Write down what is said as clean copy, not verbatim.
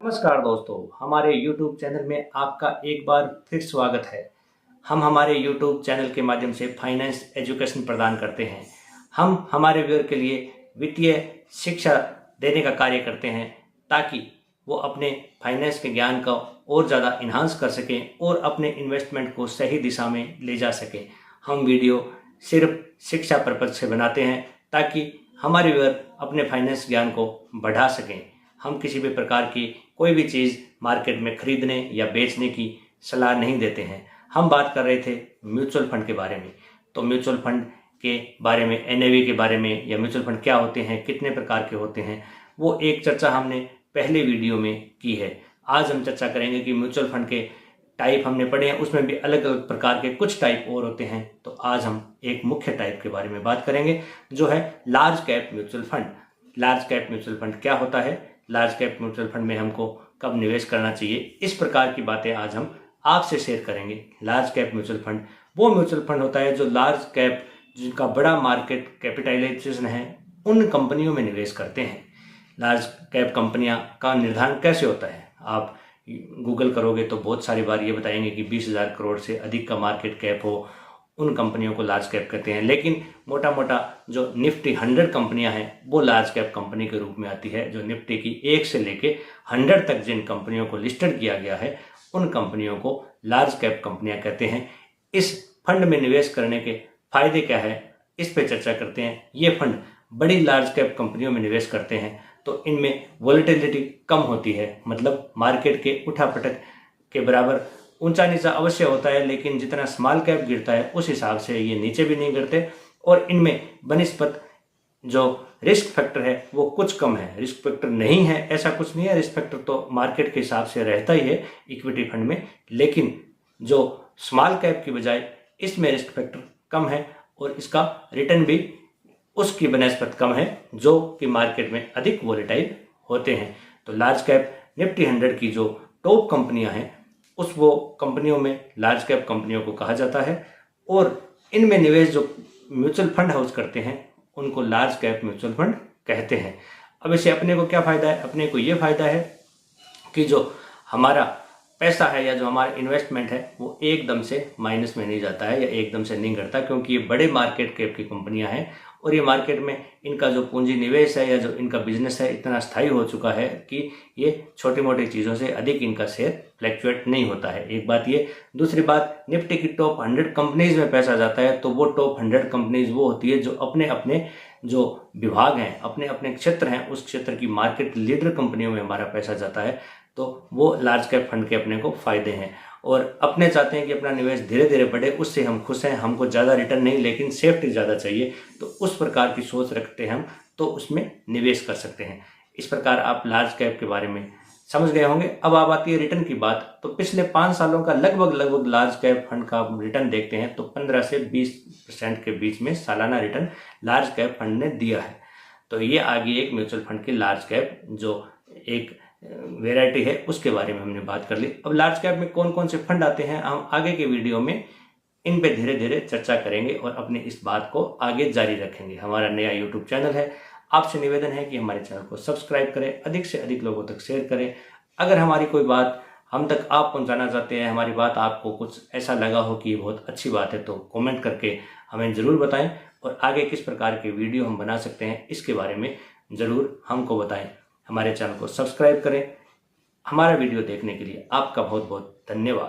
नमस्कार दोस्तों, हमारे YouTube चैनल में आपका एक बार फिर स्वागत है। हम हमारे YouTube चैनल के माध्यम से फाइनेंस एजुकेशन प्रदान करते हैं। हम हमारे व्यूअर के लिए वित्तीय शिक्षा देने का कार्य करते हैं ताकि वो अपने फाइनेंस के ज्ञान का और ज़्यादा इन्हांस कर सकें और अपने इन्वेस्टमेंट को सही दिशा में ले जा सकें। हम वीडियो सिर्फ शिक्षा पर्पज से बनाते हैं ताकि हमारे व्यूअर अपने फाइनेंस ज्ञान को बढ़ा सकें। हम किसी भी प्रकार की कोई भी चीज़ मार्केट में खरीदने या बेचने की सलाह नहीं देते हैं। हम बात कर रहे थे म्यूचुअल फंड के बारे में। तो म्यूचुअल फंड के बारे में, एनएवी के बारे में, या म्यूचुअल फंड क्या होते हैं, कितने प्रकार के होते हैं, वो एक चर्चा हमने पहले वीडियो में की है। आज हम चर्चा करेंगे कि म्यूचुअल फंड के टाइप हमने पढ़े हैं, उसमें भी अलग अलग प्रकार के कुछ टाइप और होते हैं। तो आज हम एक मुख्य टाइप के बारे में बात करेंगे जो है large cap mutual fund. Large cap mutual fund क्या होता है, लार्ज कैप म्यूचुअल फंड में हमको कब निवेश करना चाहिए, इस प्रकार की बातें आज हम आपसे शेयर करेंगे। लार्ज कैप म्यूचुअल फंड वो म्यूचुअल फंड होता है जो लार्ज कैप, जिनका बड़ा मार्केट कैपिटलाइजेशन है, उन कंपनियों में निवेश करते हैं। लार्ज कैप कंपनियां का निर्धारण कैसे होता है, आप गूगल करोगे तो बहुत सारी बार ये बताएंगे कि 20,000 करोड़ से अधिक का मार्केट कैप हो, उन कंपनियों को लार्ज कैप कहते हैं। लेकिन मोटा मोटा जो निफ्टी 100 कंपनियां हैं वो लार्ज कैप कंपनी के रूप में आती है। जो निफ्टी की 1 से लेके 100 तक जिन कंपनियों को लिस्टेड किया गया है उन कंपनियों को लार्ज कैप कंपनियां कहते हैं। इस फंड में निवेश करने के फायदे क्या है, इस पे चर्चा करते हैं। ये फंड बड़ी लार्ज कैप कंपनियों में निवेश करते हैं तो इनमें वोलेटिलिटी कम होती है, मतलब मार्केट के उठापटक के बराबर ऊंचा नीचा अवश्य होता है, लेकिन जितना स्मॉल कैप गिरता है उस हिसाब से ये नीचे भी नहीं गिरते। और इनमें बनिस्पत जो रिस्क फैक्टर है वो कुछ कम है। रिस्क फैक्टर नहीं है ऐसा कुछ नहीं है, रिस्क फैक्टर तो मार्केट के हिसाब से रहता ही है इक्विटी फंड में, लेकिन जो स्मॉल कैप की बजाय इसमें रिस्क फैक्टर कम है और इसका रिटर्न भी उसकी बनस्पत कम है जो कि मार्केट में अधिक वोलेटाइल होते हैं। तो लार्ज कैप निफ्टी 100 की जो टॉप कंपनियां हैं उस वो कंपनियों में लार्ज कैप कंपनियों को कहा जाता है, और इनमें निवेश जो म्यूचुअल फंड हाउस करते हैं उनको लार्ज कैप म्यूचुअल फंड कहते हैं। अब इसे अपने को क्या फ़ायदा है, अपने को ये फ़ायदा है कि जो हमारा पैसा है या जो हमारा इन्वेस्टमेंट है वो एकदम से माइनस में नहीं जाता है या एकदम से नहीं घटता, क्योंकि ये बड़े मार्केट कैप की कंपनियां हैं और ये मार्केट में इनका जो पूंजी निवेश है या जो इनका बिजनेस है इतना स्थायी हो चुका है कि ये छोटी मोटी चीज़ों से अधिक इनका शेयर फ्लैक्चुएट नहीं होता है। एक बात ये। दूसरी बात, निफ्टी की टॉप 100 कंपनीज में पैसा जाता है तो वो टॉप 100 कंपनीज वो होती है जो अपने अपने जो विभाग हैं, अपने अपने क्षेत्र हैं, उस क्षेत्र की मार्केट लीडर कंपनियों में हमारा पैसा जाता है। तो वो लार्ज कैप फंड के अपने को फायदे हैं, और अपने चाहते हैं कि अपना निवेश धीरे धीरे बढ़े, उससे हम खुश हैं। हमको ज़्यादा रिटर्न नहीं लेकिन सेफ्टी ज़्यादा चाहिए, तो उस प्रकार की सोच रखते हैं हम, तो उसमें निवेश कर सकते हैं। इस प्रकार आप लार्ज कैप के बारे में समझ गए होंगे। अब आप आती है रिटर्न की बात। तो पिछले 5 सालों का लगभग लार्ज कैप फंड का रिटर्न देखते हैं तो 15 से 20% के बीच में सालाना रिटर्न लार्ज कैप फंड ने दिया है। तो ये आगे एक म्यूचुअल फंड की लार्ज कैप जो एक वैरायटी है उसके बारे में हमने बात कर ली। अब लार्ज कैप में कौन कौन से फंड आते हैं हम आगे के वीडियो में इन पे धीरे धीरे चर्चा करेंगे और अपनी इस बात को आगे जारी रखेंगे। हमारा नया यूट्यूब चैनल है, आपसे निवेदन है कि हमारे चैनल को सब्सक्राइब करें, अधिक से अधिक लोगों तक शेयर करें। अगर हमारी कोई बात हम तक आप पहुंचाना चाहते हैं, हमारी बात आपको कुछ ऐसा लगा हो कि बहुत अच्छी बात है, तो कमेंट करके हमें ज़रूर बताएं, और आगे किस प्रकार के वीडियो हम बना सकते हैं इसके बारे में ज़रूर हमको बताएं। हमारे चैनल को सब्सक्राइब करें। हमारा वीडियो देखने के लिए आपका बहुत बहुत धन्यवाद।